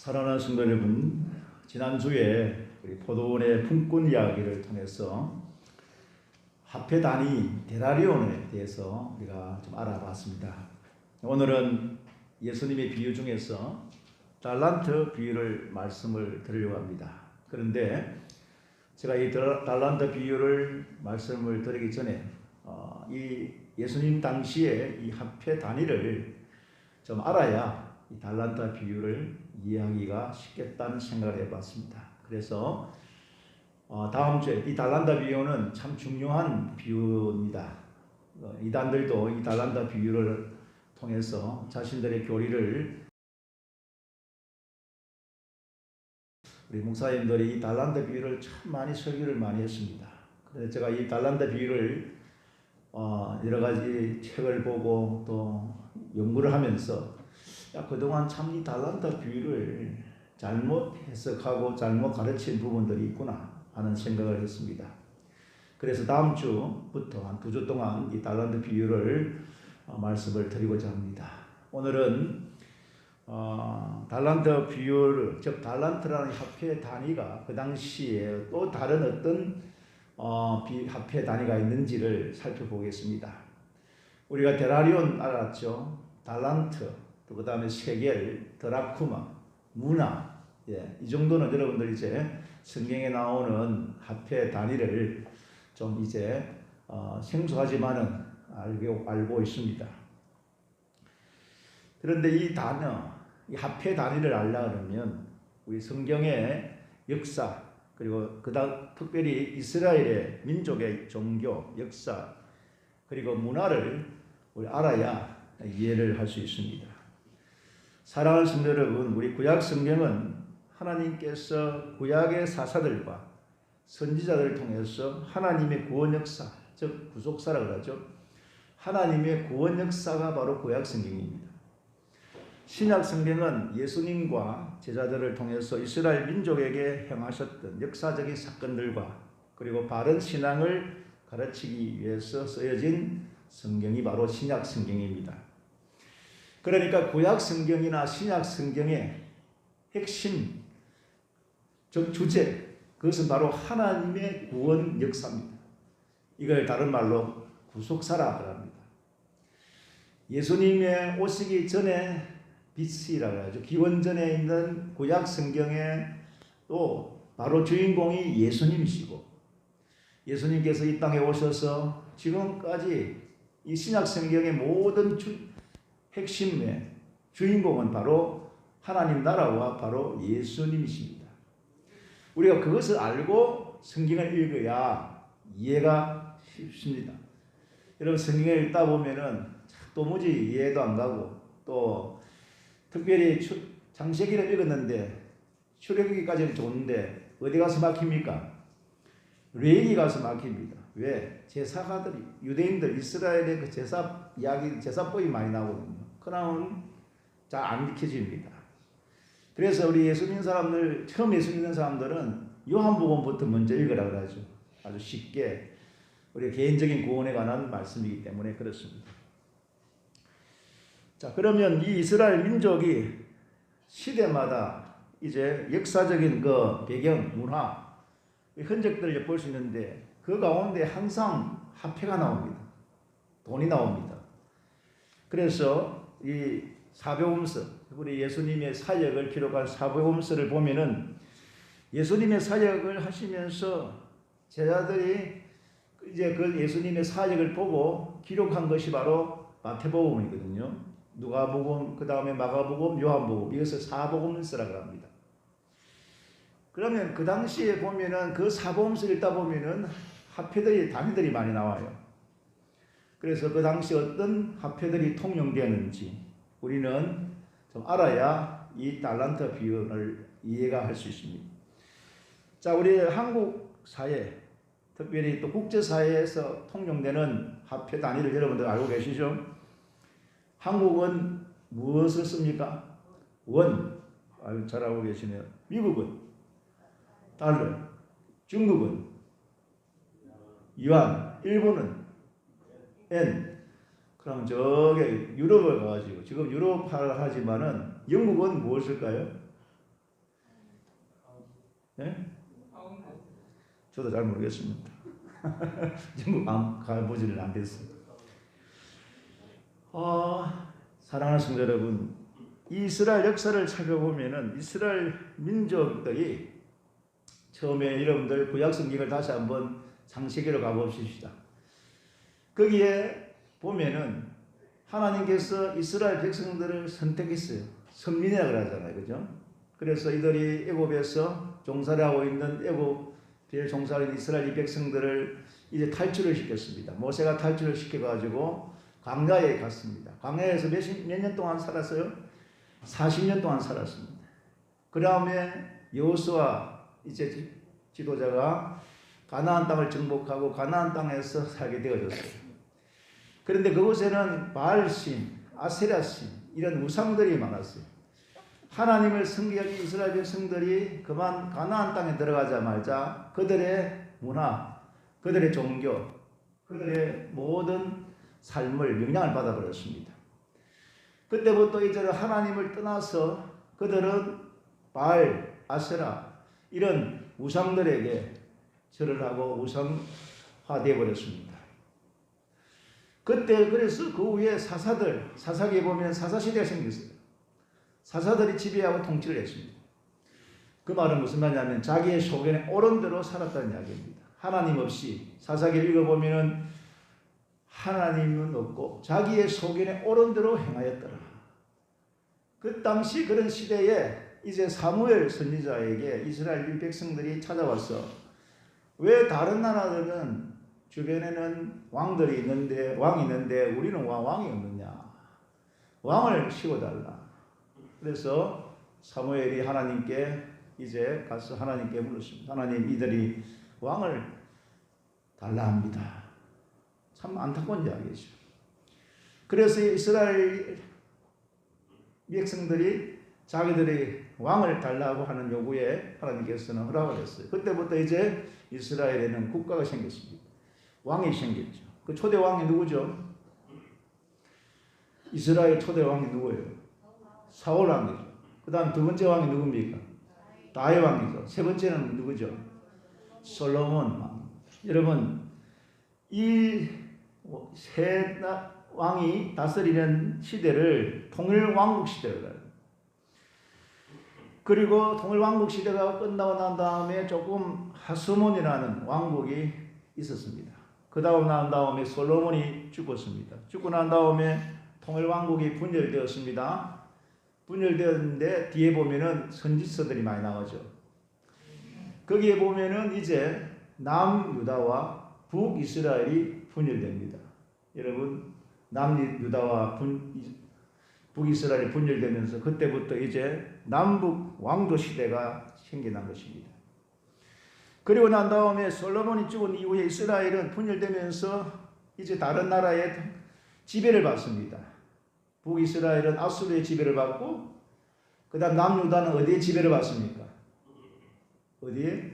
사랑하는 성도 여러분, 지난주에 우리 포도원의 품꾼 이야기를 통해서 화폐 단위 데나리온에 대해서 우리가 좀 알아봤습니다. 오늘은 예수님의 비유 중에서 달란트 비유를 말씀을 드리려고 합니다. 그런데 제가 이 달란트 비유를 말씀을 드리기 전에 이 예수님 당시에 이 화폐 단위를 좀 알아야 이 달란트 비유를 이해하기가 쉽겠다는 생각을 해봤습니다. 그래서 다음 주에 이 달란트 비유는 참 중요한 비유입니다. 이단들도 이 달란트 비유를 통해서 자신들의 교리를 우리 목사님들이 이 달란트 비유를 참 많이 설교를 많이 했습니다. 그래서 제가 이 달란트 비유를 여러 가지 책을 보고 또 연구를 하면서 그동안 참 이 달란트 비유를 잘못 해석하고 잘못 가르친 부분들이 있구나 하는 생각을 했습니다. 그래서 다음 주부터 한 2주 동안 이 달란트 비유를 말씀을 드리고자 합니다. 오늘은 달란트 비유를, 즉 달란트라는 화폐 단위가 그 당시에 또 다른 어떤 화폐 단위가 있는지를 살펴보겠습니다. 우리가 데나리온 알았죠? 달란트, 또 그 다음에 세겔, 드라쿠마, 문화, 이 정도는 여러분들 이제 성경에 나오는 화폐 단위를 좀 이제 생소하지만은 알고 있습니다. 그런데 이 단어, 이 화폐 단위를 알려면 우리 성경의 역사, 그리고 그다음 특별히 이스라엘의 민족의 종교, 역사, 그리고 문화를 우리 알아야 이해를 할 수 있습니다. 사랑하는 성도 여러분, 우리 구약 성경은 하나님께서 구약의 사사들과 선지자들을 통해서 하나님의 구원 역사, 즉 구속사라고 하죠. 하나님의 구원 역사가 바로 구약 성경입니다. 신약 성경은 예수님과 제자들을 통해서 이스라엘 민족에게 행하셨던 역사적인 사건들과 그리고 바른 신앙을 가르치기 위해서 쓰여진 성경이 바로 신약 성경입니다. 그러니까 구약 성경이나 신약 성경의 핵심 주제, 그것은 바로 하나님의 구원 역사입니다. 이걸 다른 말로 구속사라고 합니다. 예수님의 오시기 전에 BC라고 하죠. 기원전에 있는 구약 성경에 또 바로 주인공이 예수님이시고, 예수님께서 이 땅에 오셔서 지금까지 이 신약 성경의 모든 핵심의 주인공은 바로 하나님 나라와 바로 예수님이십니다. 우리가 그것을 알고 성경을 읽어야 이해가 쉽습니다. 여러분, 성경을 읽다 보면은 도무지 이해도 안 가고, 또 특별히 창세기를 읽었는데 출애굽기까지는 좋은데 어디 가서 막힙니까? 레위기 가서 막힙니다. 왜? 제사가들이, 유대인들, 이스라엘의 그 제사 이야기, 제사법이 많이 나오거든요. 그러면 잘 안 지켜집니다. 그래서 우리 예수 믿는 사람들, 처음 예수 믿는 사람들은 요한복음부터 먼저 읽으라 그러죠. 아주 쉽게 우리 개인적인 구원에 관한 말씀이기 때문에 그렇습니다. 자, 그러면 이 이스라엘 민족이 시대마다 이제 역사적인 그 배경, 문화, 흔적들을 볼 수 있는데 그 가운데 항상 화폐가 나옵니다. 돈이 나옵니다. 그래서 이 사복음서, 우리 예수님의 사역을 기록한 사복음서를 보면은 예수님의 사역을 하시면서 제자들이 이제 그 예수님의 사역을 보고 기록한 것이 바로 마태복음이거든요. 누가복음, 그 다음에 마가복음, 요한복음, 이것을 사복음서라고 합니다. 그러면 그 당시에 보면은 그 사복음서를 읽다 보면은 화폐들이, 단위들이 많이 나와요. 그래서 그 당시 어떤 화폐들이 통용되었는지 우리는 좀 알아야 이 달란트 비유를 이해가 할 수 있습니다. 자, 우리 한국 사회, 특별히 또 국제사회에서 통용되는 화폐 단위를 여러분들 알고 계시죠? 한국은 무엇을 씁니까? 원. 아유, 잘 알고 계시네요. 미국은 달러, 중국은 유안, 일본은 엔. 그럼 저기 유럽을 가가지고, 지금 유럽파를 하지만은 영국은 무엇일까요? 예? 저도 잘 모르겠습니다. 전부 가보지를 안 됐어요. 사랑하는 성도 여러분, 이스라엘 역사를 살펴보면은 이스라엘 민족들이 처음에 여러분들 구약 성경을 다시 한번 창세기로 가봅시다. 거기에 보면은 하나님께서 이스라엘 백성들을 선택했어요. 선민이라고 그러잖아요, 그죠? 그래서 이들이 애굽에서 종살이 하고 있는 애굽에 종살이 이스라엘 백성들을 이제 탈출을 시켰습니다. 모세가 탈출을 시켜가지고 광야에 갔습니다. 광야에서 몇 년 동안 살았어요? 40년 동안 살았습니다. 그 다음에 여호수아 이제 지도자가 가나안 땅을 정복하고 가나안 땅에서 살게 되어졌어요. 그런데 그곳에는 바알신, 아세라신 이런 우상들이 많았어요. 하나님을 섬기기 이스라엘 백성들이 그만 가나안 땅에 들어가자마자 그들의 문화, 그들의 종교, 그들의 모든 삶을 영향을 받아버렸습니다. 그때부터 이제는 하나님을 떠나서 그들은 바알, 아세라 이런 우상들에게 절을 하고 우상화되어 버렸습니다. 그때 그래서 그 후에 사사기에 보면 사사시대가 생겼어요. 사사들이 지배하고 통치를 했습니다. 그 말은 무슨 말이냐면 자기의 소견에 옳은 대로 살았다는 이야기입니다. 하나님 없이 사사기를 읽어보면 하나님은 없고 자기의 소견에 옳은 대로 행하였더라. 그 당시 그런 시대에 이제 사무엘 선지자에게 이스라엘 백성들이 찾아와서 왜 다른 나라들은 주변에는 왕들이 있는데 왕이 있는데 우리는 왕이 없느냐? 왕을 씌워달라. 그래서 사무엘이 하나님께 이제 가서 하나님께 물었습니다. 하나님 이들이 왕을 달라 합니다. 참 안타까운 이야기죠. 그래서 이스라엘 백성들이 자기들이 왕을 달라고 하는 요구에 하나님께서는 허락을 했어요. 그때부터 이제 이스라엘에는 국가가 생겼습니다. 왕이 생겼죠. 그 초대 왕이 누구죠? 이스라엘 초대 왕이 누구예요? 사울 왕이죠. 그 다음 두 번째 왕이 누굽니까? 다윗 왕이죠. 세 번째는 누구죠? 솔로몬 왕. 여러분, 이 세 왕이 다스리는 시대를 통일왕국 시대라고 해요. 그리고 통일왕국 시대가 끝나고 난 다음에 조금 하스몬이라는 왕국이 있었습니다. 그 다음 난 다음에 솔로몬이 죽었습니다. 죽고 난 다음에 통일왕국이 분열되었습니다. 분열되었는데 뒤에 보면은 선지서들이 많이 나오죠. 거기에 보면은 이제 남유다와 북이스라엘이 분열됩니다. 여러분, 남유다와 북이스라엘이 분열되면서 그때부터 이제 남북 왕조 시대가 생겨난 것입니다. 그리고 난 다음에 솔로몬이 죽은 이후에 이스라엘은 분열되면서 이제 다른 나라의 지배를 받습니다. 북이스라엘은 아수르의 지배를 받고 그 다음 남유다는 어디에 지배를 받습니까? 어디에?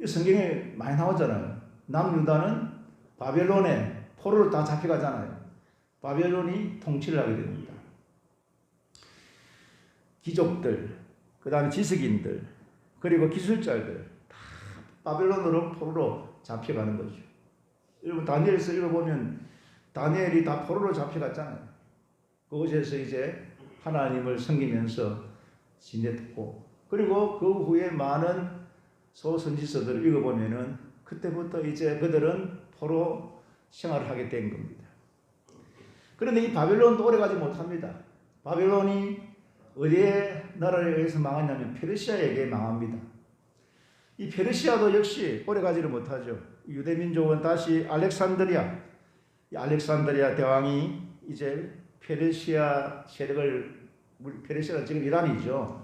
성경에 많이 나오잖아요. 남유다는 바벨론에 포로로 다 잡혀가잖아요. 바벨론이 통치를 하게 됩니다. 귀족들, 그 다음에 지식인들, 그리고 기술자들 다 바벨론으로 포로로 잡혀가는 거죠. 여러분 다니엘서 읽어보면 다니엘이 다 포로로 잡혀갔잖아요. 그곳에서 이제 하나님을 섬기면서 지냈고, 그리고 그 후에 많은 소선지서들을 읽어보면은 그때부터 이제 그들은 포로 생활을 하게 된 겁니다. 그런데 이 바벨론도 오래가지 못합니다. 바벨론이 어디에 나라에 의해서 망하냐면 페르시아에게 망합니다. 이 페르시아도 역시 오래가지를 못하죠. 유대민족은 다시 알렉산드리아 대왕이 이제 페르시아 세력을, 페르시아가 지금 이란이죠,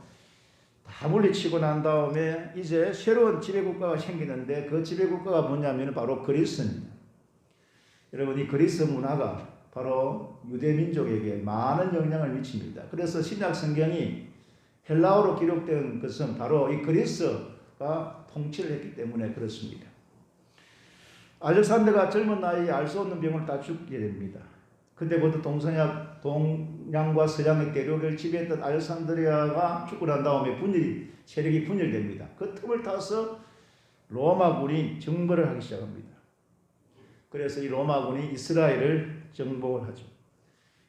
다 물리치고 난 다음에 이제 새로운 지배국가가 생기는데 그 지배국가가 뭐냐면 바로 그리스입니다. 여러분, 이 그리스 문화가 바로 유대민족에게 많은 영향을 미칩니다. 그래서 신약 성경이 헬라어로 기록된 것은 바로 이 그리스가 통치를 했기 때문에 그렇습니다. 알렉산더가 젊은 나이에 알 수 없는 병을 다 죽게 됩니다. 그때부터 동양과 서양의 대륙을 지배했던 알렉산드리아가 죽고 난 다음에 세력이 분열됩니다. 그 틈을 타서 로마군이 정벌을 하기 시작합니다. 그래서 이 로마군이 이스라엘을 정복을 하죠.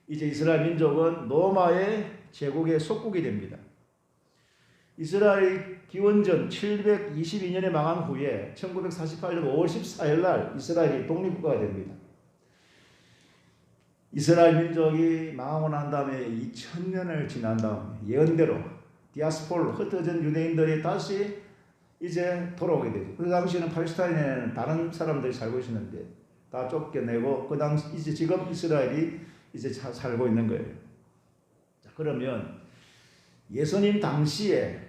이제 이스라엘 민족은 로마의 제국의 속국이 됩니다. 이스라엘 기원전 722년에 망한 후에 1948년 5월 14일 날 이스라엘이 독립국가가 됩니다. 이스라엘 민족이 망하고 난 다음에 2000년을 지난 다음에 예언대로 디아스포라 흩어진 유대인들이 다시 이제 돌아오게 되죠. 그 당시에는 팔레스타인에는 다른 사람들이 살고 있었는데 다 쫓겨내고 그 당시 이제 지금 이스라엘이 이제 살고 있는 거예요. 자, 그러면 예수님 당시에는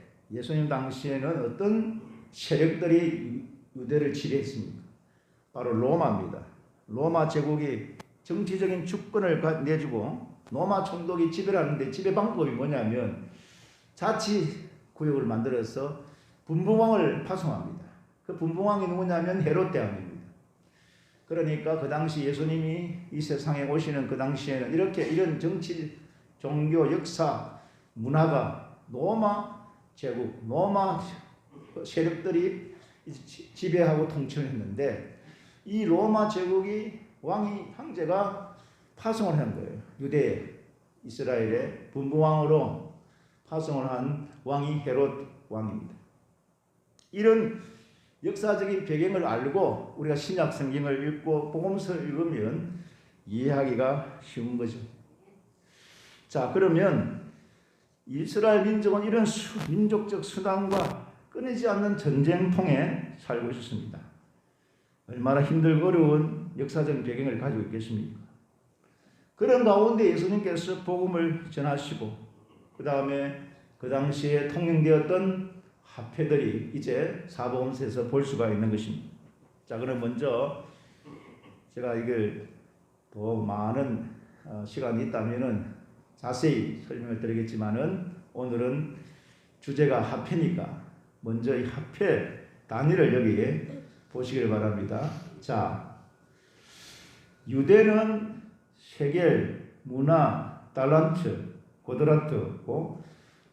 어떤 세력들이 유대를 지배했습니까? 바로 로마입니다. 로마 제국이 정치적인 주권을 내주고 로마 총독이 지배를 하는데 지배 방법이 뭐냐면 자치구역을 만들어서 분봉왕을 파송합니다. 그 분봉왕이 누구냐면 헤롯 대왕입니다. 그러니까 그 당시 예수님이 이 세상에 오시는 그 당시에는 이런 정치, 종교, 역사, 문화가 로마 제국, 로마 세력들이 지배하고 통치했는데 이 로마 제국이 황제가 파송을 한 거예요. 유대 이스라엘의 분봉왕으로 파송을 한 왕이 헤롯 왕입니다. 이런 역사적인 배경을 알고 우리가 신약 성경을 읽고 복음서를 읽으면 이해하기가 쉬운 거죠. 자, 그러면 이스라엘 민족은 이런 민족적 수단과 끊이지 않는 전쟁통에 살고 있었습니다. 얼마나 힘들고 어려운 역사적인 배경을 가지고 있겠습니까? 그런 가운데 예수님께서 복음을 전하시고 그 다음에 그 당시에 통용되었던 화폐들이 이제 사복음서에서 볼 수가 있는 것입니다. 자, 그럼 먼저 제가 이걸 더 많은 시간이 있다면은 자세히 설명을 드리겠지만은 오늘은 주제가 화폐니까 먼저 이 화폐 단위를 여기에 보시길 바랍니다. 자, 유대는 세겔, 문화, 달란트, 고드라트고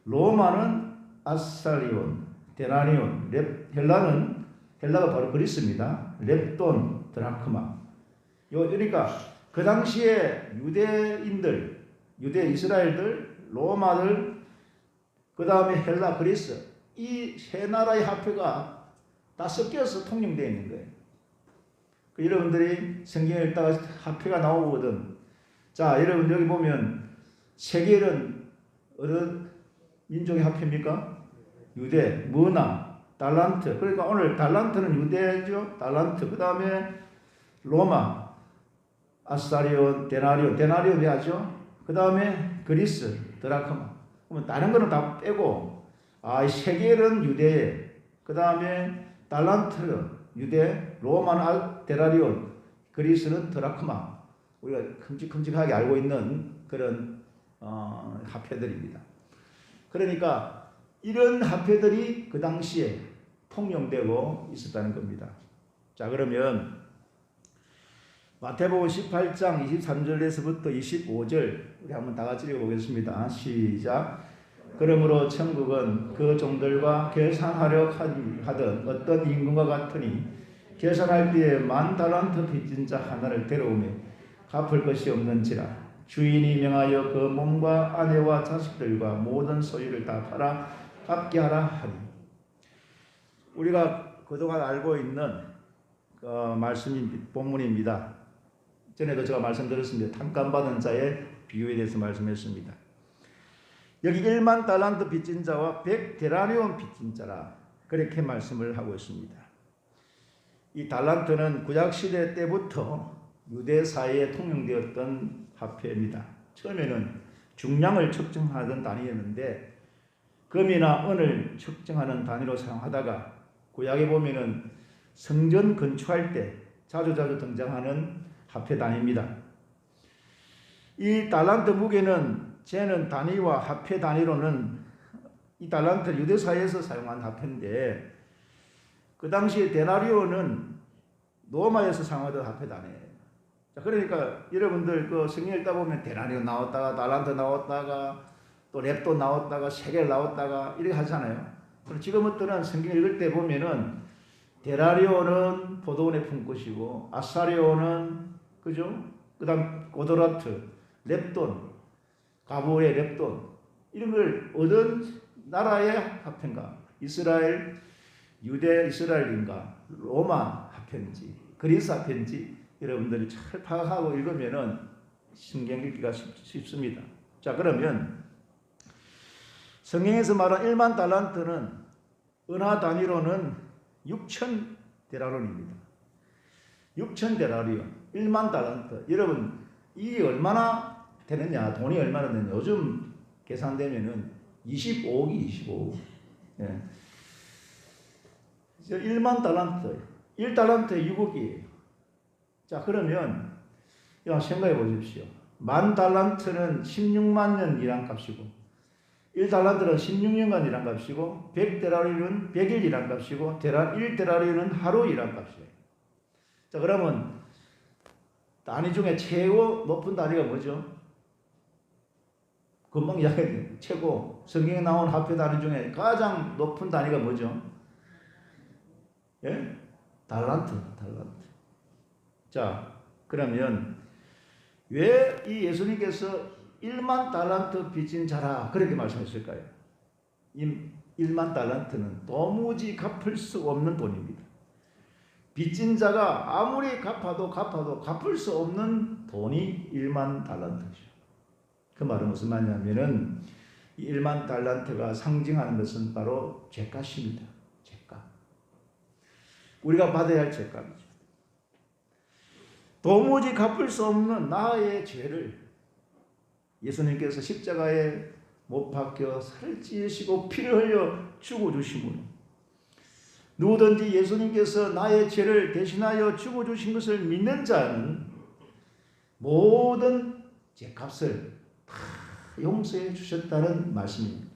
로마는 아사리온, 데나리온, 헬라가 바로 그리스입니다. 렙돈, 드라크마. 그러니까 그 당시에 유대 이스라엘들, 로마들, 그 다음에 헬라, 그리스 이 세 나라의 화폐가 다 섞여서 통용되어 있는 거예요. 여러분들이 성경을 읽다가 화폐가 나오거든. 자, 여러분 여기 보면 세겔은 어느 민족의 화폐입니까? 유대, 문화, 달란트. 그러니까 오늘 달란트는 유대죠. 달란트. 그 다음에 로마, 아사리온, 데나리온 왜 하죠? 그 다음에 그리스, 드라크마. 그러면 다른 거는 다 빼고 이 세겔은 유대, 그 다음에 달란트 유대, 로마는 데나리온, 그리스는 드라크마. 우리가 큼직큼직하게 알고 있는 그런 화폐들입니다. 그러니까 이런 화폐들이 그 당시에 통용되고 있었다는 겁니다. 자, 그러면 마태복음 18장 23절에서부터 25절 우리 한번 다 같이 읽어보겠습니다. 시작. 그러므로 천국은 그 종들과 계산하려 하던 어떤 임금과 같으니 계산할 때에 10,000달란트 빚진 자 하나를 데려오며 갚을 것이 없는지라 주인이 명하여 그 몸과 아내와 자식들과 모든 소유를 다 팔아 갚게 하라 하니. 우리가 그동안 알고 있는 본문입니다. 전에도 제가 말씀드렸습니다. 탕감받은 자의 비유에 대해서 말씀했습니다. 여기 10,000달란트 빚진 자와 100데나리온 빚진 자라 그렇게 말씀을 하고 있습니다. 이 달란트는 구약시대 때부터 유대 사회에 통용되었던 화폐입니다. 처음에는 중량을 측정하던 단위였는데 금이나 은을 측정하는 단위로 사용하다가 구약에 보면은 성전 건축할 때 자주 등장하는 화폐 단위입니다. 이 달란트 무게는 재는 단위와 화폐 단위로는 이 달란트 유대 사회에서 사용한 화폐인데 그 당시에 데나리온은 로마에서 사용하던 화폐 단위예요. 자, 그러니까 여러분들 그 성경 읽다 보면 데나리온 나왔다가 달란트 나왔다가 또 랩돈 나왔다가 세겔 나왔다가 이렇게 하잖아요. 그럼 지금부터는 성경 읽을 때 보면은 데나리온은 포도원에 푼 것이고 아사리온은 그죠? 그다음 고도라트, 랩돈, 가보의 랩돈 이런 걸 얻은 나라의 화폐인가? 이스라엘, 유대 이스라엘인가? 로마 화폐인지 그리스 화폐인지 여러분들이 잘 파악하고 읽으면은 성경 읽기가 쉽습니다. 자, 그러면 성경에서 말한 1만 달란트는 은하 단위로는 6천 데나리온입니다. 6천 데나리온, 1만 달란트. 여러분, 이게 얼마나 되느냐? 돈이 얼마나 되느냐? 요즘 계산되면은 25억이 25억. 예. 1만 달란트, 1달란트에 6억이에요. 자, 그러면 생각해 보십시오. 10,000달란트는 16만 년 일한 값이고 1달란트는 16년간 일한 값이고 100데나리온은 100일 일한 값이고 1데나리온은 하루 일한 값이에요. 자, 그러면 단위 중에 최고 높은 단위가 뭐죠? 금방 이야기했는데 최고 성경에 나온 화폐 단위 중에 가장 높은 단위가 뭐죠? 예? 달란트. 자, 그러면 왜 이 예수님께서 1만 달란트 빚진 자라 그렇게 말씀하셨을까요? 1만 달란트는 도무지 갚을 수 없는 돈입니다. 빚진 자가 아무리 갚아도 갚을 수 없는 돈이 1만 달란트죠. 그 말은 무슨 말이냐면은 1만 달란트가 상징하는 것은 바로 죄값입니다. 죄값. 우리가 받아야 할 죄값이죠. 도무지 갚을 수 없는 나의 죄를 예수님께서 십자가에 못 박혀 살을 찌으시고 피를 흘려 죽어주심으로 누구든지 예수님께서 나의 죄를 대신하여 죽어주신 것을 믿는 자는 모든 죄값을 다 용서해 주셨다는 말씀입니다.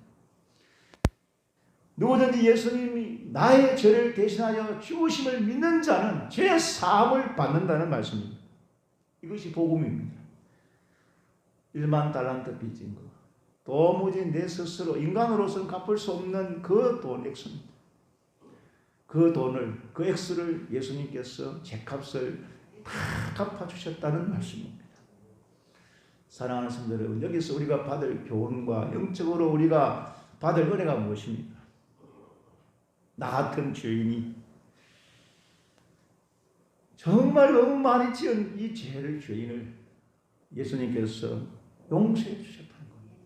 누구든지 예수님이 나의 죄를 대신하여 죽으심을 믿는 자는 죄 사함을 받는다는 말씀입니다. 이것이 복음입니다. 1만 달란트 빚진 거. 도무지 내 스스로 인간으로서는 갚을 수 없는 그 돈 액수입니다. 그 돈을, 그 액수를 예수님께서 죄값을 다 갚아주셨다는 말씀입니다. 사랑하는 성도 여러분, 여기서 우리가 받을 교훈과 영적으로 우리가 받을 은혜가 무엇입니까? 나 같은 죄인이 정말 너무 많이 지은 이 죄인을 예수님께서 용서해 주셨다는 겁니다.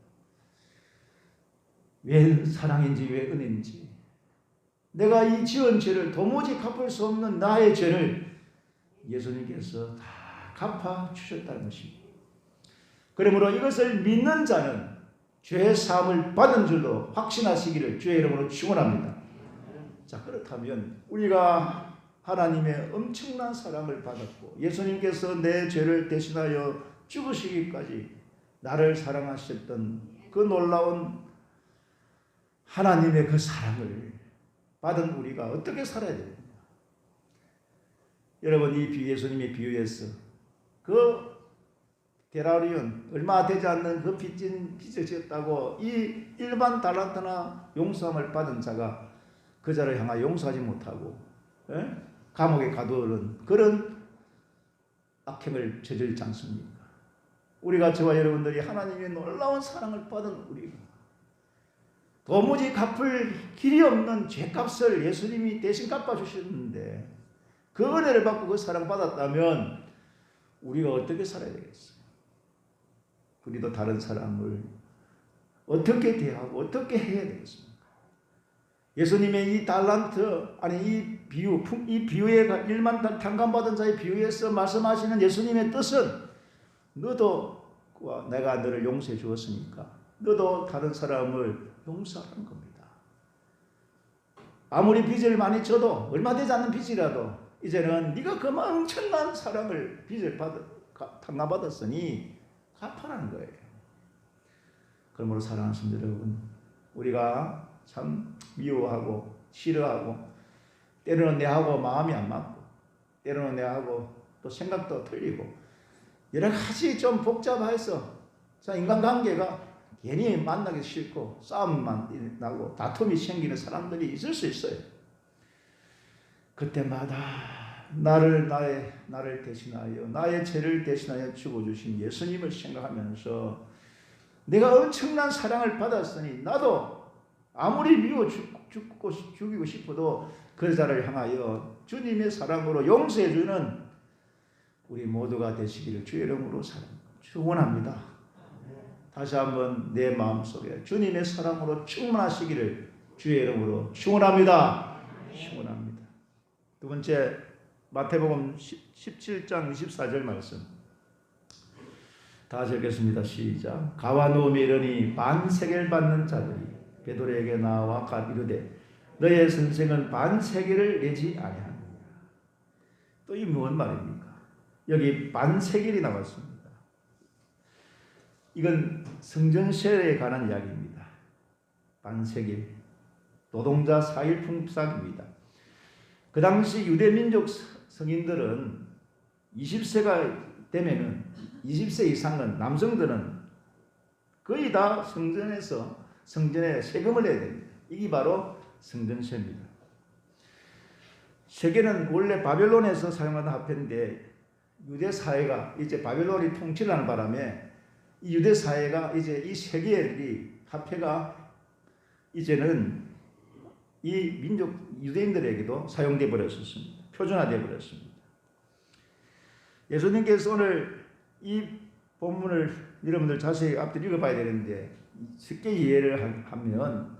왜 사랑인지 왜 은혜인지 내가 이 지은 죄를 도무지 갚을 수 없는 나의 죄를 예수님께서 다 갚아 주셨다는 것입니다. 그러므로 이것을 믿는 자는 죄 사함을 받은 줄로 확신하시기를 주의 이름으로 축원합니다. 자, 그렇다면 우리가 하나님의 엄청난 사랑을 받았고 예수님께서 내 죄를 대신하여 죽으시기까지 나를 사랑하셨던 그 놀라운 하나님의 그 사랑을 받은 우리가 어떻게 살아야 됩니까? 여러분, 이 예수님의 비유에서 그 데나리온 얼마 되지 않는 그 빚을 지었다고 이 1만 달란트나 용서함을 받은 자가 그 자를 향하여 용서하지 못하고 감옥에 가두는 그런 악행을 저질지 않습니까? 우리가 저와 여러분들이 하나님의 놀라운 사랑을 받은 우리가 도무지 갚을 길이 없는 죄값을 예수님이 대신 갚아주셨는데 그 은혜를 받고 그 사랑을 받았다면 우리가 어떻게 살아야 되겠어요? 우리도 다른 사람을 어떻게 대하고 어떻게 해야 되겠습니까? 예수님의 이 달란트, 이 비유에 1만 탕감받은 자의 비유에서 말씀하시는 예수님의 뜻은 너도 내가 너를 용서해 주었으니까 너도 다른 사람을 용서하는 겁니다. 아무리 빚을 많이 져도 얼마 되지 않는 빚이라도 이제는 네가 그 엄청난 사랑을 빚을 탕감받았으니 갚아라는 거예요. 그러므로 사랑하는 성도 여러분, 우리가 참 미워하고 싫어하고 때로는 내하고 마음이 안 맞고 때로는 내하고 또 생각도 틀리고 여러 가지 좀 복잡해서 인간관계가 괜히 만나기 싫고 싸움만 나고 다툼이 생기는 사람들이 있을 수 있어요. 그때마다 나를 대신하여 나의 죄를 대신하여 죽어주신 예수님을 생각하면서 내가 엄청난 사랑을 받았으니 나도 아무리 미워 죽이고 싶어도 그 자를 향하여 주님의 사랑으로 용서해주는 우리 모두가 되시기를 주의 이름으로 축원합니다. 다시 한번 내 마음속에 주님의 사랑으로 충만하시기를 주의 이름으로 축원합니다. 축원합니다. 두 번째 마태복음 17장 24절 말씀 다 같이 읽겠습니다. 시작. 가와누움에 이르니 반세계를 받는 자들이 베드로에게 나와 이르되 너의 선생은 반세계를 내지 아니하느냐. 또 이 무슨 말입니까? 여기 반세겔이 나왔습니다. 이건 성전세에 관한 이야기입니다. 반세겔, 노동자 4일 풍습입니다. 그 당시 유대민족 성인들은 20세가 되면은 20세 이상은 남성들은 거의 다 성전에 세금을 내야 됩니다. 이게 바로 성전세입니다. 세계는 원래 바벨론에서 사용하던 화폐인데 유대 사회가 이제 바벨론이 통치하는 바람에 이 유대 사회가 이제 이 세계의 화폐가 이제는 이 민족 유대인들에게도 사용돼 버렸습니다. 표준화돼 버렸습니다. 예수님께서 오늘 이 본문을 여러분들 자세히 앞뒤 읽어봐야 되는데 쉽게 이해를 하면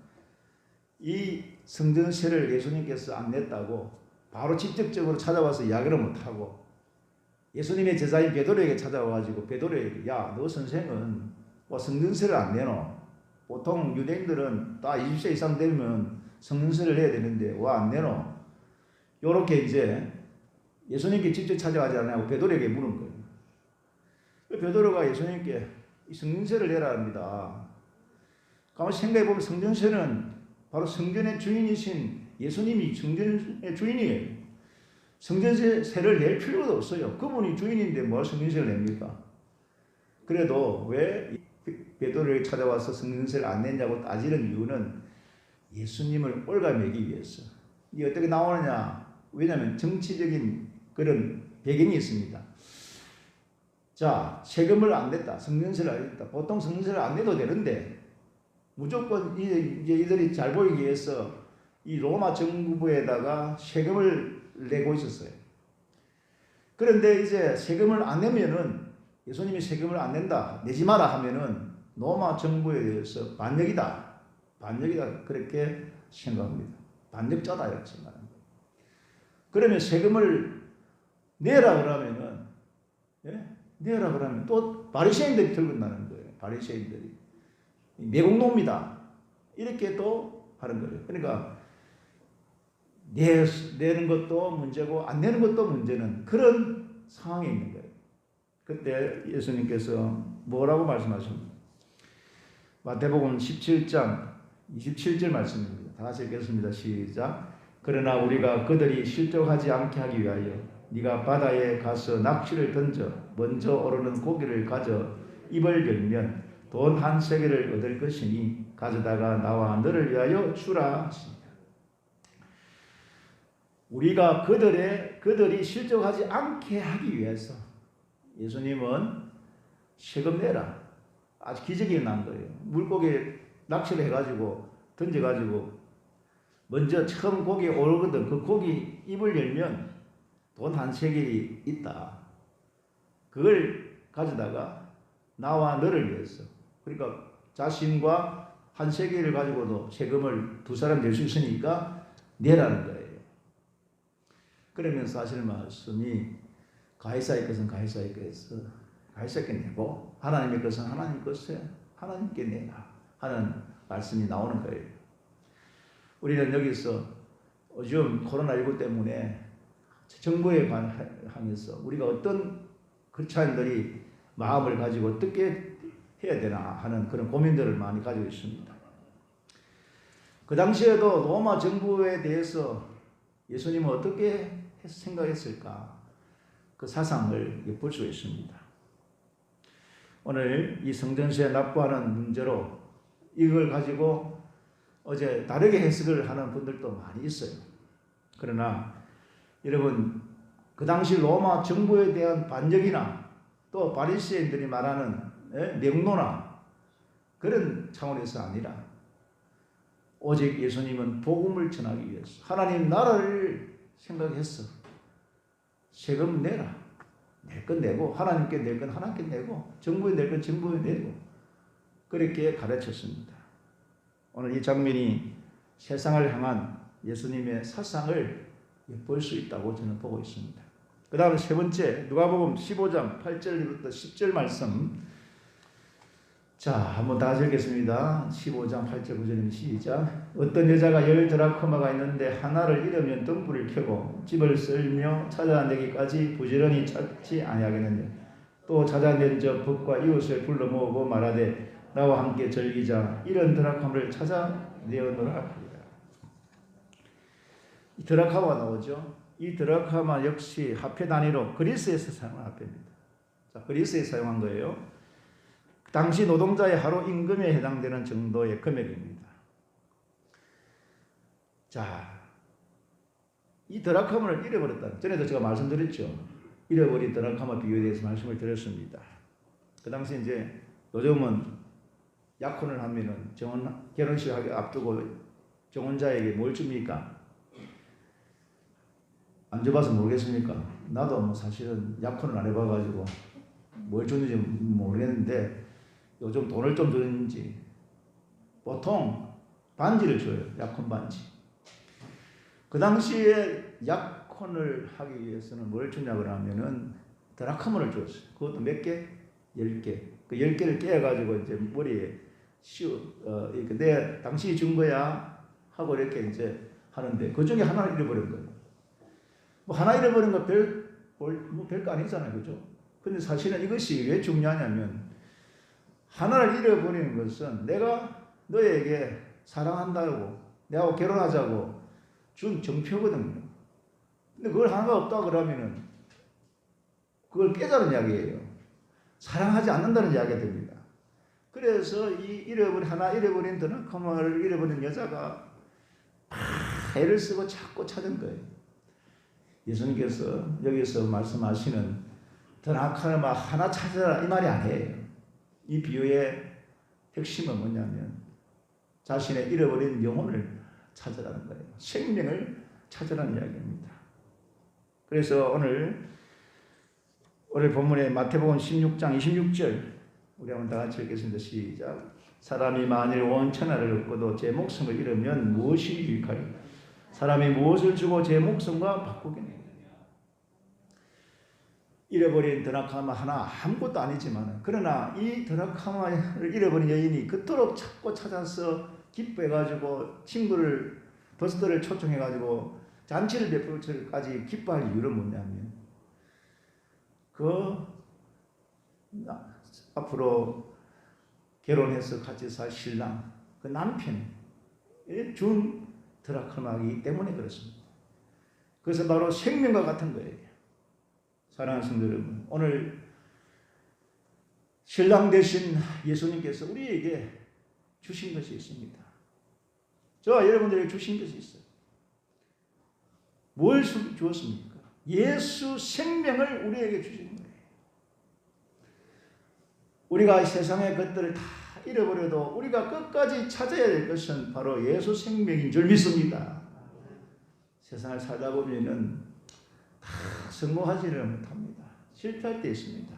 이 성전세를 예수님께서 안 냈다고 바로 직접적으로 찾아와서 이야기를 못하고 예수님의 제자인 베드로에게 찾아와가지고 베드로에게 야, 너 선생은 성전세를 안 내노? 보통 유대인들은 다 20세 이상 되면 성전세를 내야 되는데 왜 안 내노? 요렇게 이제 예수님께 직접 찾아가지 않냐고 베드로에게 물은 거예요. 베드로가 예수님께 성전세를 내라 합니다. 가만히 생각해보면 성전세는 바로 성전의 주인이신 예수님이 성전의 주인이에요. 성전세를 낼 필요도 없어요. 그분이 주인인데 뭘 성전세를 냅니까? 그래도 왜 베드로를 찾아와서 성전세를 안 냈냐고 따지는 이유는 예수님을 올가매기 위해서. 이게 어떻게 나오느냐? 왜냐하면 정치적인 그런 배경이 있습니다. 자, 세금을 안 냈다. 성전세를 안 냈다. 보통 성전세를 안 내도 되는데 무조건 이제 이들이 잘 보이기 위해서 이 로마 정부에다가 세금을 내고 있었어요. 그런데 이제 세금을 안 내면은 예수님이 세금을 안 낸다, 내지 마라 하면은 로마 정부에 대해서 반역이다 그렇게 생각합니다. 반역자다 이렇게 생각합니다. 그러면 세금을 내라 그러면은 내라 그러면 또 바리새인들이 들고 나는 거예요. 바리새인들이 매국노입니다. 이렇게 또 하는 거예요. 그러니까 내는 것도 문제고 안 내는 것도 문제는 그런 상황에 있는 거예요. 그때 예수님께서 뭐라고 말씀하십니까? 마태복음 17장 27절 말씀입니다. 다 같이 읽겠습니다. 시작. 그러나 우리가 그들이 실족하지 않게 하기 위하여 네가 바다에 가서 낚시를 던져 먼저 오르는 고기를 가져 입을 열면 돈 한 세겔을 얻을 것이니 가져다가 나와 너를 위하여 주라. 우리가 그들이 실족하지 않게 하기 위해서 예수님은 세금 내라. 아주 기적이 난 거예요. 물고기에 낚시를 해가지고 던져가지고 먼저 처음 고기에 오르거든. 그 고기 입을 열면 돈 한 세겔이 있다. 그걸 가져다가 나와 너를 위해서. 그러니까 자신과 한 세겔을 가지고도 세금을 두 사람 낼 수 있으니까 내라는 거예요. 그러면서 하시는 말씀이 가이사의 것은 가이사의 것에 내고 하나님의 것은 하나님 것에 하나님께 내라 하는 말씀이 나오는 거예요. 우리는 여기서 요즘 코로나19 때문에 정부에 관해서 우리가 어떤 크리스찬들이 마음을 가지고 어떻게 해야 되나 하는 그런 고민들을 많이 가지고 있습니다. 그 당시에도 로마 정부에 대해서 예수님은 어떻게 생각했을까? 그 사상을 볼 수 있습니다. 오늘 이 성전세 납부하는 문제로 이걸 가지고 어제 다르게 해석을 하는 분들도 많이 있어요. 그러나 여러분, 그 당시 로마 정부에 대한 반역이나 또 바리새인들이 말하는 명노나 그런 차원에서 아니라 오직 예수님은 복음을 전하기 위해서 하나님 나라를 생각해서 세금 내라. 낼 건 내고 하나님께 낼 건 하나님께 내고 정부에 낼 건 정부에 내고 그렇게 가르쳤습니다. 오늘 이 장면이 세상을 향한 예수님의 사상을 볼 수 있다고 저는 보고 있습니다. 그 다음에 세 번째 누가복음 15장 8절부터 10절 말씀. 자, 한번 다 같이 읽겠습니다. 15장 8절 9절입니다. 시작. 어떤 여자가 10드라크마가 있는데 하나를 잃으면 등불을 켜고 집을 쓸며 찾아내기까지 부지런히 찾지 아니하겠느냐. 또 찾아낸 저 벗과 이웃을 불러 모으고 말하되 나와 함께 즐기자. 이런 드라크마를 찾아내어노라 하리라. 이 드라크마가 나오죠. 이 드라크마 역시 화폐 단위로 그리스에서 사용한 화폐입니다. 자, 그리스에 사용한 거예요. 당시 노동자의 하루 임금에 해당되는 정도의 금액입니다. 자, 이 드라크마를 잃어버렸다. 전에도 제가 말씀드렸죠. 잃어버린 드라크마 비유에 대해서 말씀을 드렸습니다. 그 당시 이제 요즘은 약혼을 하면은 결혼식 하기 앞두고 정혼자에게 뭘 줍니까? 안 줘봐서 모르겠습니까? 나도 뭐 사실은 약혼을 안 해봐가지고 뭘 주는지 모르겠는데 요즘 돈을 좀 주는지 보통 반지를 줘요. 약혼 반지. 그 당시에 약혼을 하기 위해서는 뭘 주냐고 하면은 드라크마를 줬어요. 그것도 몇 개? 10개. 그 10개를 깨어가지고 이제 머리에 이렇게 내 당신이 준 거야 하고 이렇게 이제 하는데 그 중에 하나를 잃어버린 거예요. 뭐 하나 잃어버린 거 별거 아니잖아요. 그죠? 근데 사실은 이것이 왜 중요하냐면 하나를 잃어버리는 것은 내가 너에게 사랑한다고 내하고 결혼하자고 준 정표거든요. 근데 그걸 하나가 없다 그러면은 그걸 깨자는 이야기예요. 사랑하지 않는다는 이야기가 됩니다. 그래서 이 하나 잃어버린 드라크마를 잃어버린 여자가 애를 쓰고 찾고 찾은 거예요. 예수님께서 여기서 말씀하시는 드라크마 하나 찾아라 이 말이 아니에요. 이 비유의 핵심은 뭐냐면 자신의 잃어버린 영혼을 찾으라는 거예요. 생명을 찾으라는 이야기입니다. 그래서 오늘 본문의 마태복음 16장 26절 우리 한번 다 같이 읽겠습니다. 시작. 사람이 만일 온 천하를 얻고도 제 목숨을 잃으면 무엇이 유익하리까? 사람이 무엇을 주고 제 목숨과 바꾸겠느냐? 잃어버린 드라크마 하나 아무것도 아니지만 그러나 이 드라크마를 잃어버린 여인이 그토록 찾고 찾아서 기뻐해가지고 친구를 버스들을 초청해가지고 잔치를 베풀기까지 기뻐할 이유는 뭐냐면 앞으로 결혼해서 같이 살 신랑 그 남편이 준 드라크마이기 때문에 그렇습니다. 그래서 바로 생명과 같은 거예요. 사랑하는 성도 여러분, 오늘 신랑 되신 예수님께서 우리에게 주신 것이 있습니다. 저와 여러분들에게 주신 것이 있어요. 뭘 주었습니까? 예수 생명을 우리에게 주신 거예요. 우리가 세상의 것들을 다 잃어버려도 우리가 끝까지 찾아야 될 것은 바로 예수 생명인 줄 믿습니다. 세상을 살다 보면은 다 성공하지를 못합니다. 실패할 때 있습니다.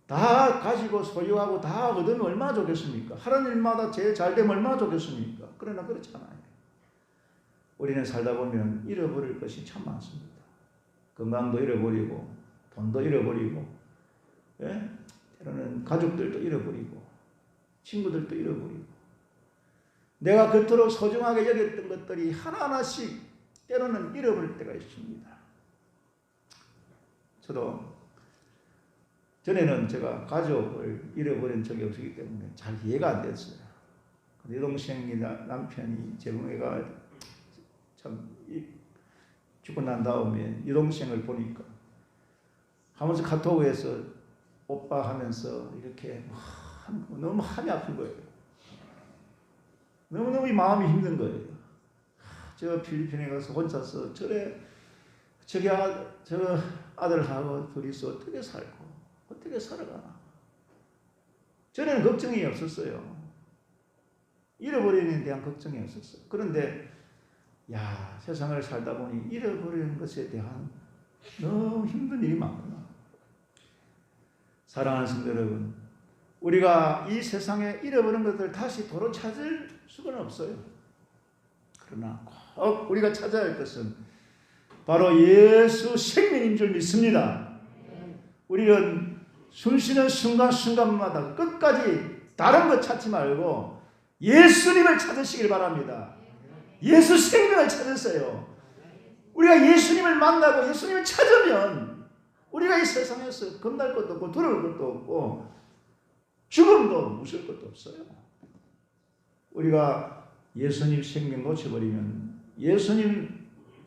다 가지고 소유하고 다 얻으면 얼마나 좋겠습니까? 하는 일마다 제일 잘 되면 얼마나 좋겠습니까? 그러나 그렇지 않아요. 우리는 살다 보면 잃어버릴 것이 참 많습니다. 건강도 잃어버리고 돈도 잃어버리고 때로는 가족들도 잃어버리고 친구들도 잃어버리고 내가 그토록 소중하게 여겼던 것들이 하나하나씩 때로는 잃어버릴 때가 있습니다. 저도 전에는 제가 가족을 잃어버린 적이 없었기 때문에 잘 이해가 안 됐어요. 내 동생이 남편이 제공해가 참 죽고 난 다음에 이 동생을 보니까 하면서 카톡에서 오빠 하면서 이렇게 너무 마음이 아픈 거예요. 너무너무 마음이 힘든 거예요. 저 필리핀에 가서 혼자서 저 아들하고 둘이서 어떻게 살고 어떻게 살아가나. 전에는 걱정이 없었어요. 잃어버리는 대한 걱정이 없었어요. 그런데 세상을 살다 보니 잃어버리는 것에 대한 너무 힘든 일이 많구나. 사랑하는 성도 여러분, 우리가 이 세상에 잃어버린 것들을 다시 도로 찾을 수는 없어요. 그러나 꼭 우리가 찾아야 할 것은 바로 예수 생명인 줄 믿습니다. 우리는 숨쉬는 순간순간마다 끝까지 다른 것 찾지 말고 예수님을 찾으시길 바랍니다. 예수 생명을 찾으세요. 우리가 예수님을 만나고 예수님을 찾으면 우리가 이 세상에서 겁날 것도 없고 두려울 것도 없고 죽음도 무서울 것도 없어요. 우리가 예수님 생명 놓쳐버리면, 예수님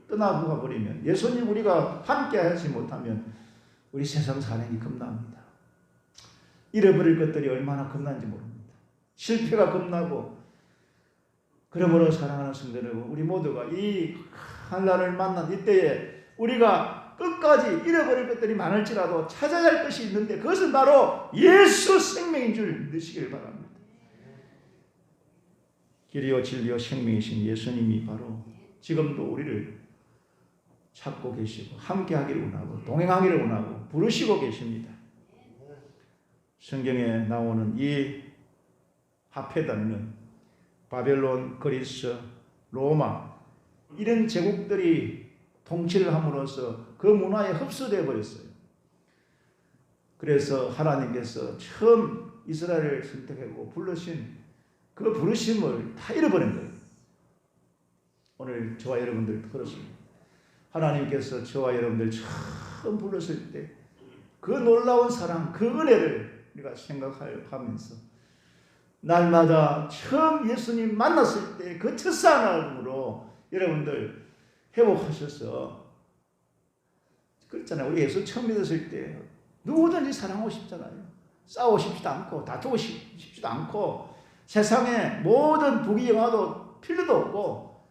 떠나가 버리면, 예수님 우리가 함께 하지 못하면 우리 세상 사는 게 겁납니다. 잃어버릴 것들이 얼마나 겁난지 모릅니다. 실패가 겁나고. 그러므로 사랑하는 성도 여러분, 우리 모두가 이 한란을 만난 이때에 우리가 끝까지 잃어버릴 것들이 많을지라도 찾아야 할 것이 있는데 그것은 바로 예수 생명인 줄 믿으시길 바랍니다. 길이요 진리요 생명이신 예수님이 바로 지금도 우리를 찾고 계시고 함께 하기를 원하고 동행하기를 원하고 부르시고 계십니다. 성경에 나오는 이 하페단은 바벨론, 그리스, 로마 이런 제국들이 통치를 함으로써 그 문화에 흡수되어 버렸어요. 그래서 하나님께서 처음 이스라엘을 선택하고 부르신 그 부르심을 다 잃어버린 거예요. 오늘 저와 여러분들도 그렇습니다. 하나님께서 저와 여러분들 처음 불렀을 때 그 놀라운 사랑, 그 은혜를 우리가 생각하면서 날마다 처음 예수님 만났을 때 그 첫사랑으로 여러분들 회복하셔서 그렇잖아요. 우리 예수 처음 믿었을 때 누구든지 사랑하고 싶잖아요. 싸우고 싶지도 않고 다투고 싶지도 않고 세상에 모든 부귀영화도 필요도 없고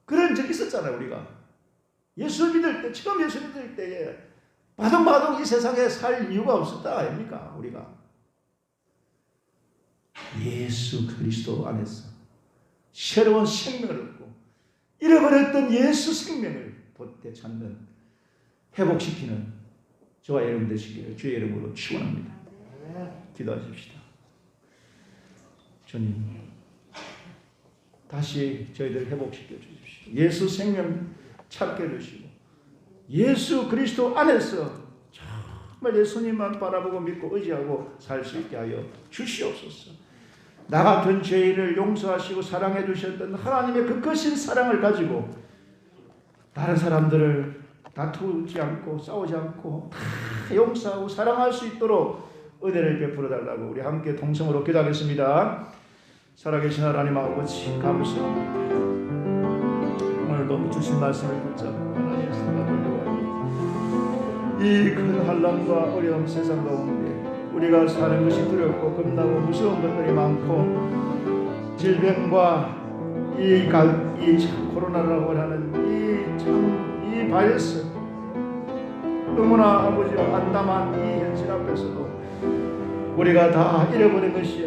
그런 적이 있었잖아요. 우리가 예수 믿을 때, 처음 예수 믿을 때에 바둥바둥 이 세상에 살 이유가 없었다 아닙니까? 우리가 예수 그리스도 안에서 새로운 생명을 얻고 잃어버렸던 예수 생명을 보태 찾는, 회복시키는 저와 여러분 되시기를 주의 이름으로 축원합니다. 기도하십시다. 주님, 다시 저희들 회복시켜 주십시오. 예수 생명 찾게 해주시고 예수 그리스도 안에서 정말 예수님만 바라보고 믿고 의지하고 살 수 있게 하여 주시옵소서. 나 같은 죄인을 용서하시고 사랑해 주셨던 하나님의 그 크신 사랑을 가지고 다른 사람들을 다투지 않고 싸우지 않고 다 용서하고 사랑할 수 있도록 은혜를 베풀어 달라고 우리 함께 동성으로 기도하겠습니다. 살아계신 하나님 아버지 감사합니다. 오늘도 주신 말씀을 붙잡고 하나님의 생각을 이 큰 환난과 어려운 세상 가운데 우리가 사는 것이 두렵고 겁나고 무서운 것들이 많고 질병과 이 코로나라고 하는 이 바이러스 너무나 아버지 안담한 이 현실 앞에서도 우리가 다 잃어버린 것이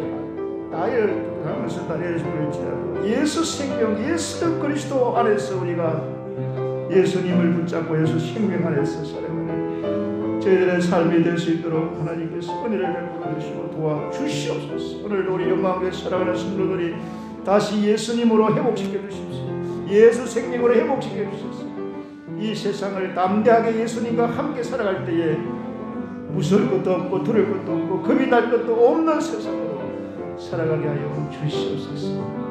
다 잃어버릴지라도 예수 생명 예수 그리스도 안에서 우리가 예수님을 붙잡고 예수 생명 안에서 살아가는 저희들의 삶이 될 수 있도록 하나님께서 은혜를 베풀어 주시고 도와주시옵소서. 오늘도 우리 영광에 살아가는 성도들이 다시 예수님으로 회복시켜 주십시오. 예수 생명으로 회복시켜 주십시오. 이 세상을 담대하게 예수님과 함께 살아갈 때에 무서울 것도 없고 두려울 것도 없고 겁이 날 것도 없는 세상으로 살아가게 하여 주시옵소서.